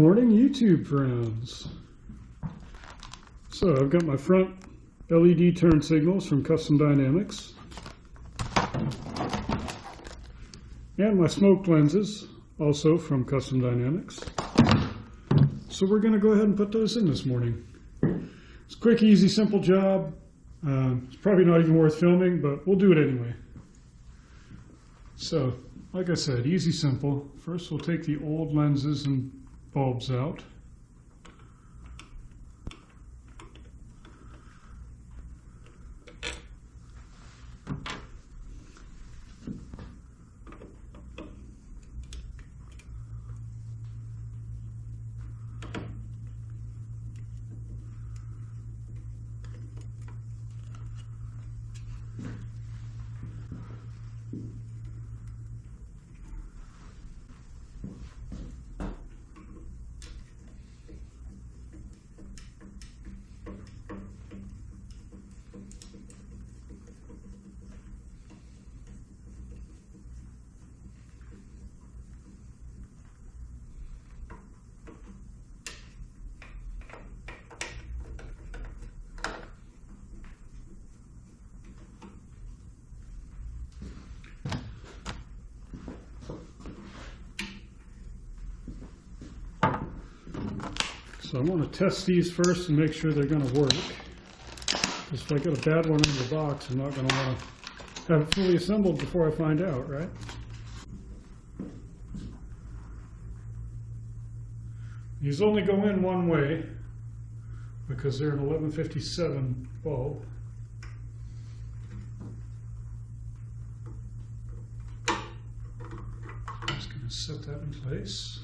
morning, YouTube friends. So I've got my front LED turn signals from Custom Dynamics and my smoke lenses also from Custom Dynamics. So we're going to go ahead and put those in this morning. It's a quick, easy, simple job. It's probably not even worth filming, but we'll do it anyway. So, like I said, easy, simple. First we'll take the old lenses and bulbs out. So I want to test these first and make sure they're going to work. Because if I get a bad one in the box, I'm not going to want to have it fully assembled before I find out, right? These only go in one way because they're an 1157 bulb. I'm just going to set that in place.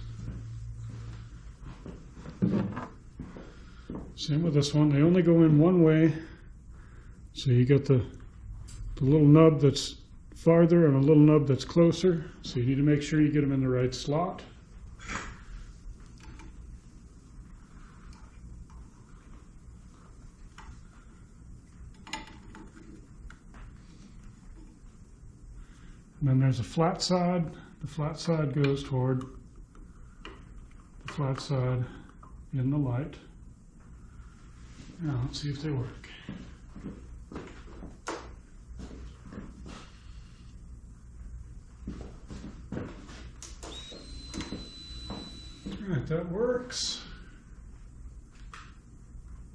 Same with this one, they only go in one way. So you get the little nub that's farther and a little nub that's closer. So you need to make sure you get them in the right slot. And then there's a flat side. The flat side goes toward the flat side in the light. Now let's see if they work. Alright, that works.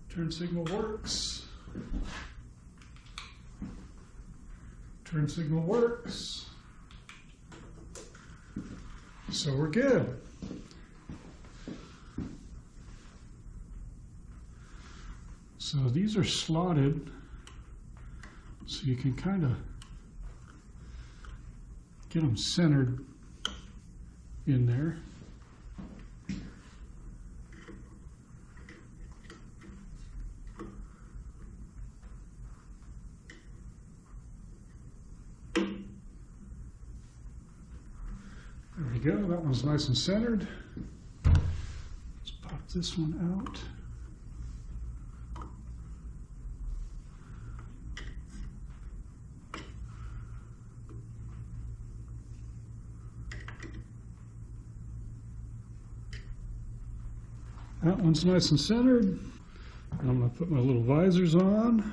Turn signal works. Turn signal works. So we're good. So these are slotted, so you can kind of get them centered in there. There we go, that one's nice and centered. Let's pop this one out. That one's nice and centered. And I'm going to put my little visors on.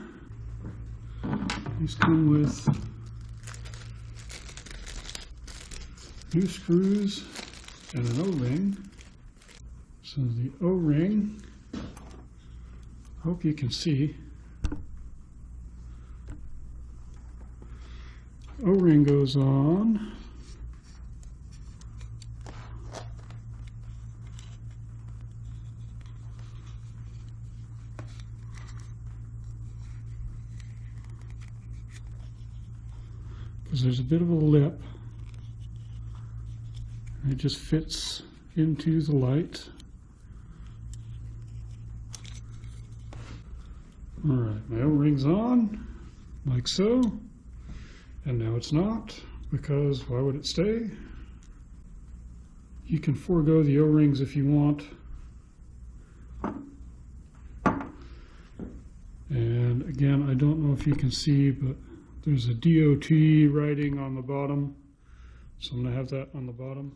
These come with new screws and an O-ring. So the O-ring, hope you can see. O-ring goes on. Because there's a bit of a lip. It just fits into the light. Alright, my O-ring's on, like so. And now it's not, because why would it stay? You can forego the O-rings if you want. And again, I don't know if you can see, but there's a DOT writing on the bottom, so I'm going to have that on the bottom.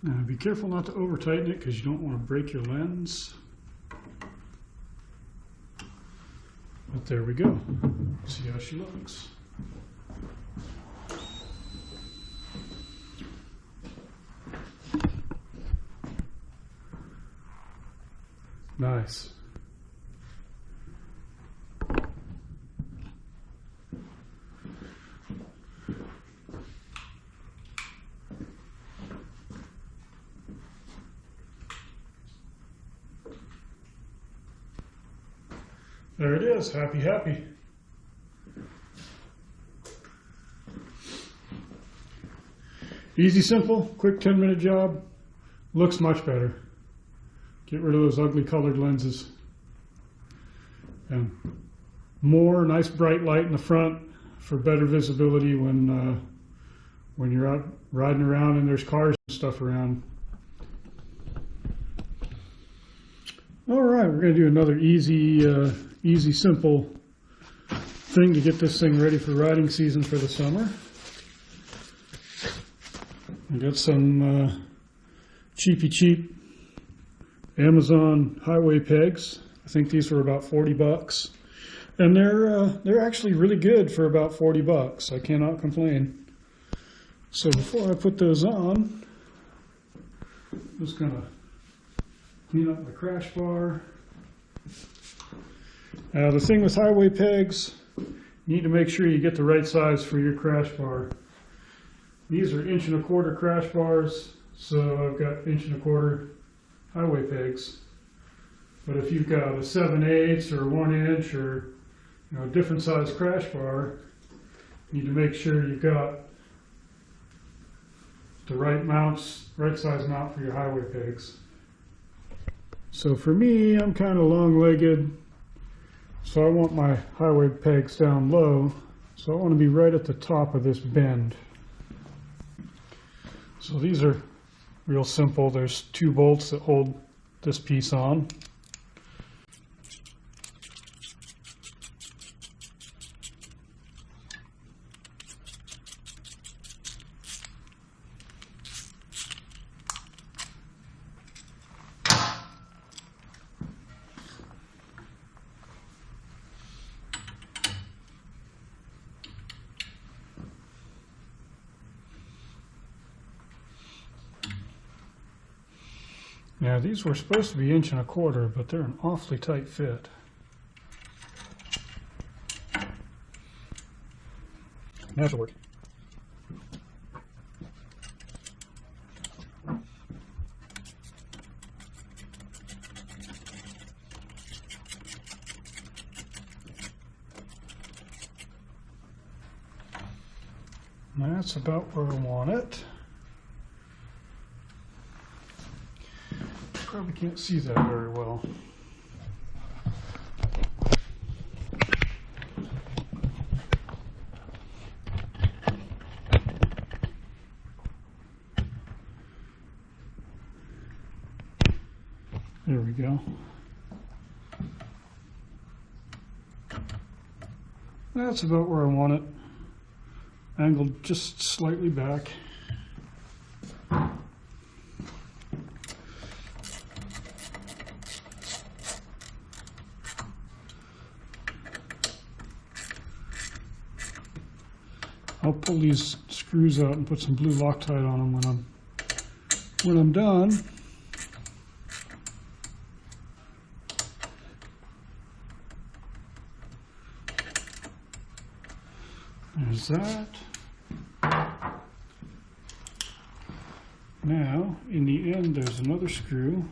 Now be careful not to over tighten it because you don't want to break your lens. But there we go. See how she looks. Nice. There it is, happy, happy. Easy, simple, quick 10-minute job. Looks much better. Get rid of those ugly colored lenses. And more nice bright light in the front for better visibility when you're out riding around and there's cars and stuff around. All right, we're going to do another easy, simple thing to get this thing ready for riding season for the summer. I got some cheap Amazon highway pegs. I think these were about 40 bucks. And they're actually really good for about 40 bucks. I cannot complain. So before I put those on, I'm just going to clean up my crash bar. Now the thing with highway pegs, you need to make sure you get the right size for your crash bar. These are 1¼ crash bars, so I've got 1¼ highway pegs. But if you've got a 7/8 or 1 inch or a different size crash bar, you need to make sure you've got the right size mount for your highway pegs. So for me, I'm kind of long-legged, so I want my highway pegs down low, so I want to be right at the top of this bend. So these are real simple. There's 2 bolts that hold this piece on. Now these were supposed to be 1¼ but they're an awfully tight fit. That should work. That's about where I want it. Probably can't see that very well. There we go. That's about where I want it. Angled just slightly back. I'll pull these screws out and put some blue Loctite on them when I'm done. There's that. Now, in the end, there's another screw.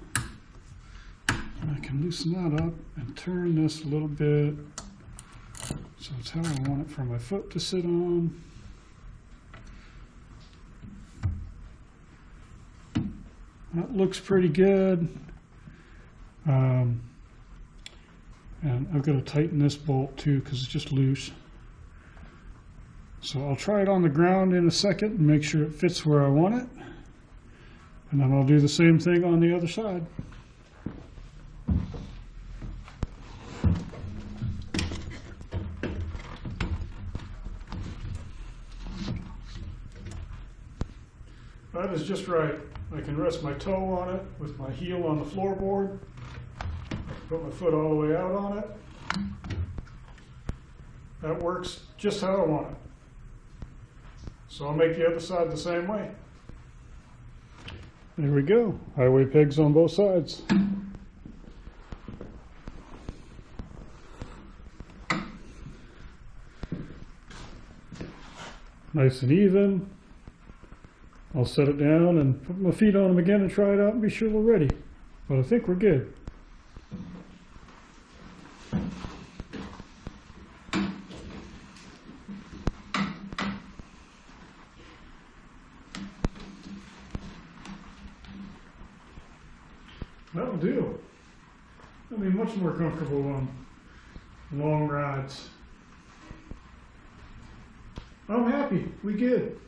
I can loosen that up and turn this a little bit so it's how I want it for my foot to sit on. That looks pretty good. And I've got to tighten this bolt too because it's just loose. So I'll try it on the ground in a second and make sure it fits where I want it. And then I'll do the same thing on the other side. That is just right. I can rest my toe on it with my heel on the floorboard. I can put my foot all the way out on it. That works just how I want it. So I'll make the other side the same way. There we go. Highway pegs on both sides. Nice and even. I'll set it down and put my feet on them again and try it out and be sure we're ready. But I think we're good. That'll do. I'll be much more comfortable on long rides. I'm happy. We good.